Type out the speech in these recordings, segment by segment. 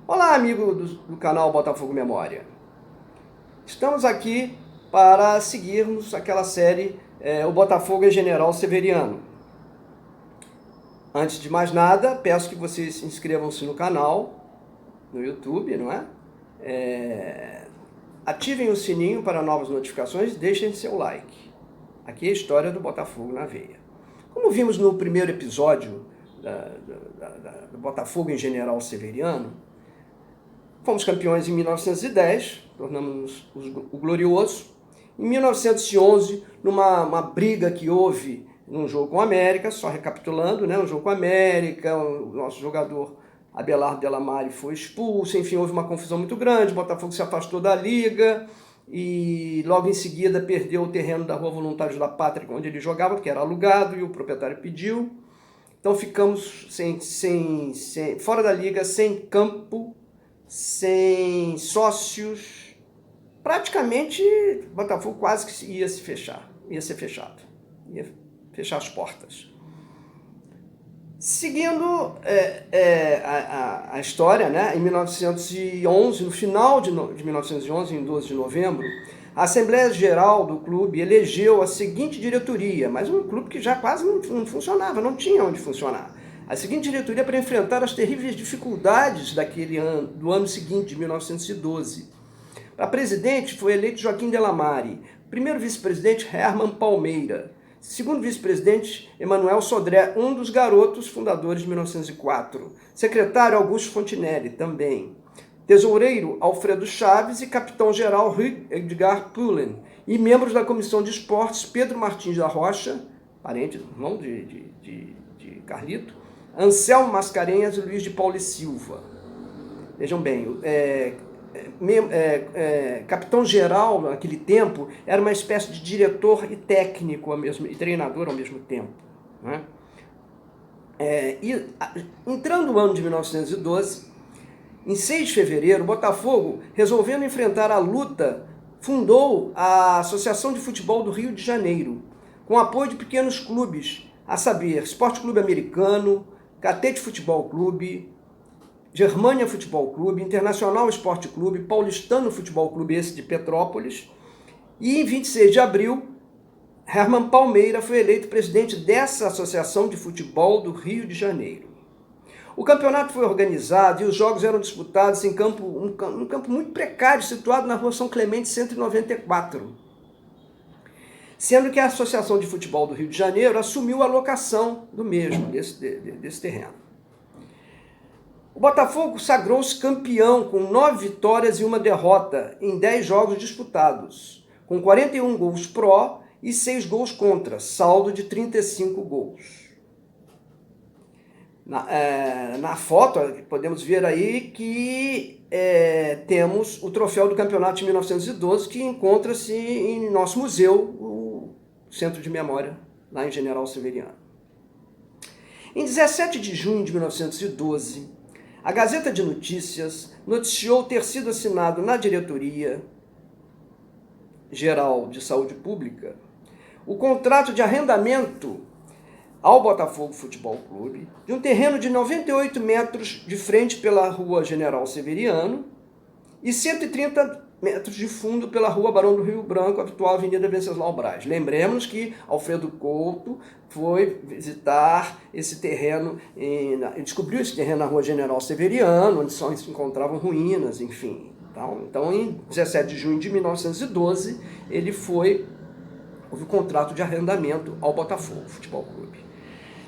Olá, amigo do canal Botafogo Memória. Estamos aqui para seguirmos aquela série O Botafogo em General Severiano. Antes de mais nada, peço que vocês inscrevam-se no canal, no YouTube, não é? Ativem o sininho para novas notificações e deixem seu like. Aqui é a história do Botafogo na veia. Como vimos no primeiro episódio do Botafogo em General Severiano, fomos campeões em 1910, tornamos-nos o glorioso. Em 1911, numa briga que houve num jogo com a América, só recapitulando, né, um jogo com a América, o nosso jogador Abelardo Delamare foi expulso, enfim, houve uma confusão muito grande, o Botafogo se afastou da liga e logo em seguida perdeu o terreno da Rua Voluntários da Pátria, onde ele jogava, que era alugado, e o proprietário pediu. Então ficamos fora da liga, sem campo, sem sócios, praticamente o Botafogo quase que ia ser fechado, ia fechar as portas. Seguindo a história, né, em 1911, no final de 1911, em 12 de novembro, a Assembleia Geral do clube elegeu a seguinte diretoria, mas um clube que já quase não funcionava, não tinha onde funcionar. A seguinte diretoria para enfrentar as terríveis dificuldades do ano seguinte, de 1912. Para presidente foi eleito Joaquim Delamare, primeiro vice-presidente Herman Palmeira, segundo vice-presidente Emanuel Sodré, um dos garotos fundadores de 1904, secretário Augusto Fontinelli, também, tesoureiro Alfredo Chaves e capitão-geral Rui Edgar Pullen, e membros da comissão de esportes Pedro Martins da Rocha, parente, irmão de Carlito, Anselmo Mascarenhas e Luiz de Paulo e Silva. Vejam bem, capitão-geral naquele tempo era uma espécie de diretor e técnico e treinador ao mesmo tempo, né? Entrando no ano de 1912, em 6 de fevereiro, o Botafogo, resolvendo enfrentar a luta, fundou a Associação de Futebol do Rio de Janeiro, com apoio de pequenos clubes, a saber, Esporte Clube Americano, Catete Futebol Clube, Germânia Futebol Clube, Internacional Esporte Clube, Paulistano Futebol Clube, esse de Petrópolis. E em 26 de abril, Herman Palmeira foi eleito presidente dessa Associação de Futebol do Rio de Janeiro. O campeonato foi organizado e os jogos eram disputados em um campo muito precário, situado na Rua São Clemente 194. Sendo que a Associação de Futebol do Rio de Janeiro assumiu a locação do mesmo, desse terreno. O Botafogo sagrou-se campeão com 9 vitórias e 1 derrota em 10 jogos disputados, com 41 gols pró e 6 gols contra, saldo de 35 gols. Na foto, podemos ver aí que temos o troféu do campeonato de 1912, que encontra-se em nosso museu, o Centro de Memória, lá em General Severiano. Em 17 de junho de 1912, a Gazeta de Notícias noticiou ter sido assinado na Diretoria Geral de Saúde Pública o contrato de arrendamento ao Botafogo Futebol Clube de um terreno de 98 metros de frente pela Rua General Severiano e 130 metros de fundo pela Rua Barão do Rio Branco, a atual Avenida Venceslau Braz. Lembremos que Alfredo Couto foi visitar esse terreno, descobriu esse terreno na Rua General Severiano, onde só se encontravam ruínas, enfim. Então, em 17 de junho de 1912, houve um contrato de arrendamento ao Botafogo Futebol Clube.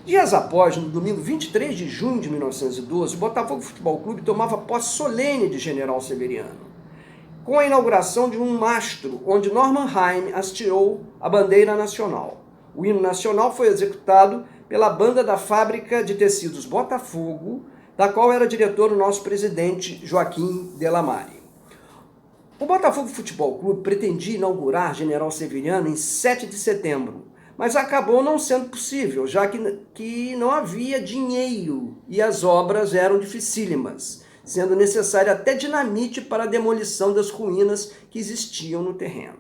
Dias após, no domingo 23 de junho de 1912, o Botafogo Futebol Clube tomava posse solene de General Severiano, com a inauguração de um mastro, onde Norman Haim hasteou a bandeira nacional. O hino nacional foi executado pela banda da fábrica de tecidos Botafogo, da qual era diretor o nosso presidente Joaquim Delamare. O Botafogo Futebol Clube pretendia inaugurar General Severiano em 7 de setembro, mas acabou não sendo possível, já que não havia dinheiro e as obras eram dificílimas, sendo necessária até dinamite para a demolição das ruínas que existiam no terreno.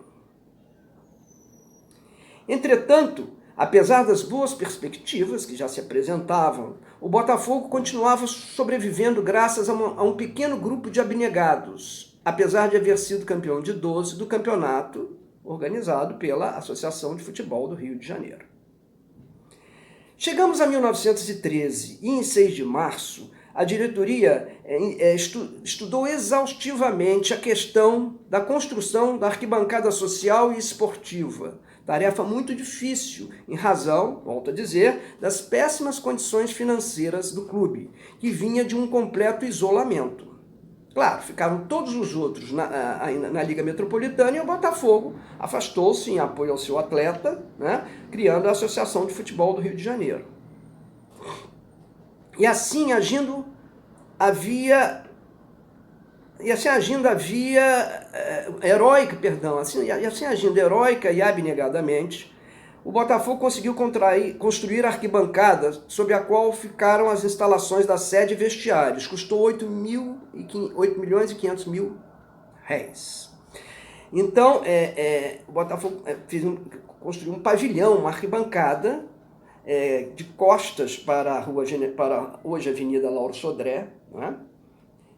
Entretanto, Apesar das boas perspectivas que já se apresentavam, o Botafogo continuava sobrevivendo graças a um pequeno grupo de abnegados, apesar de haver sido campeão de 12 do campeonato organizado pela Associação de Futebol do Rio de Janeiro. Chegamos a 1913 e, em 6 de março, a diretoria estudou exaustivamente a questão da construção da arquibancada social e esportiva, tarefa muito difícil, em razão, volto a dizer, das péssimas condições financeiras do clube, que vinha de um completo isolamento. Claro, ficaram todos os outros na Liga Metropolitana e o Botafogo afastou-se em apoio ao seu atleta, né, criando a Associação de Futebol do Rio de Janeiro. E assim agindo heróica e abnegadamente, o Botafogo conseguiu construir arquibancadas sob a qual ficaram as instalações da sede e vestiários. Custou 8.500.000 réis. Então, o Botafogo construiu um pavilhão, uma arquibancada, de costas para hoje Avenida Lauro Sodré, né?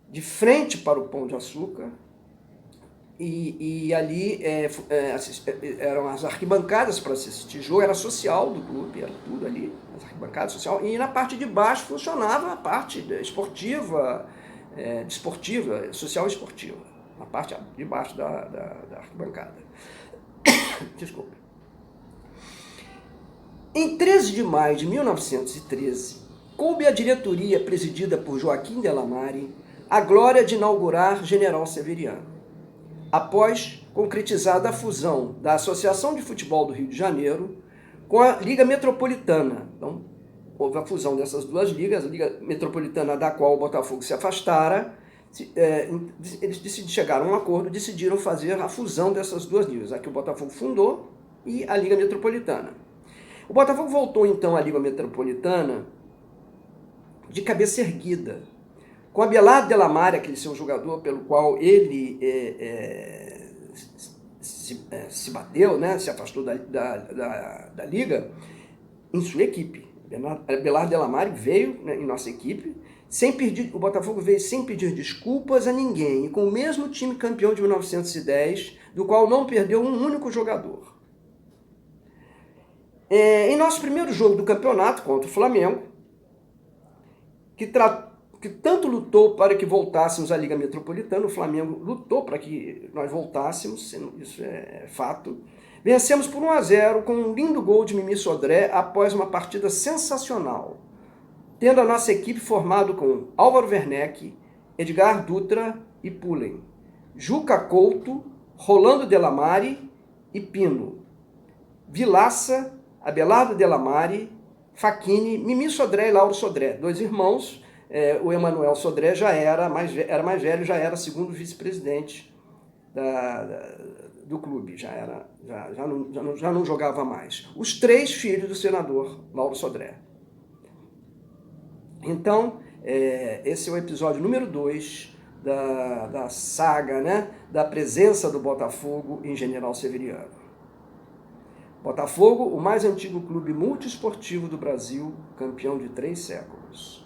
De frente para o Pão de Açúcar, e ali eram as arquibancadas para assistir jogo, era social do clube, era tudo ali, as arquibancadas social, e na parte de baixo funcionava a parte esportiva, social e esportiva, na parte de baixo da arquibancada. Desculpe. Em 13 de maio de 1913, coube à diretoria presidida por Joaquim Delamare a glória de inaugurar General Severiano. Após concretizada a fusão da Associação de Futebol do Rio de Janeiro com a Liga Metropolitana. Então, houve a fusão dessas duas ligas, a Liga Metropolitana da qual o Botafogo se afastara, eles chegaram a um acordo, decidiram fazer a fusão dessas duas ligas, a que o Botafogo fundou e a Liga Metropolitana. O Botafogo voltou então à Liga Metropolitana de cabeça erguida, com Abelardo Delamare, aquele seu jogador pelo qual ele se bateu, né, se afastou da Liga, em sua equipe. Abelardo Delamare veio, né, em nossa equipe, o Botafogo veio sem pedir desculpas a ninguém, e com o mesmo time campeão de 1910, do qual não perdeu um único jogador. Em nosso primeiro jogo do campeonato contra o Flamengo, que tanto lutou para que voltássemos à Liga Metropolitana, o Flamengo lutou para que nós voltássemos, isso é fato. Vencemos por 1-0 com um lindo gol de Mimi Sodré após uma partida sensacional, tendo a nossa equipe formado com Álvaro Werneck, Edgar Dutra e Pullen, Juca Couto, Rolando Delamare e Pino, Vilaça, Abelardo Delamare, Facchini, Mimi Sodré e Lauro Sodré, dois irmãos. O Emanuel Sodré já era mais velho, já era segundo vice-presidente do clube, já não jogava mais. Os 3 filhos do senador Lauro Sodré. Então, esse é o episódio número 2 da saga, né, da presença do Botafogo em General Severiano. Botafogo, o mais antigo clube multiesportivo do Brasil, campeão de 3 séculos.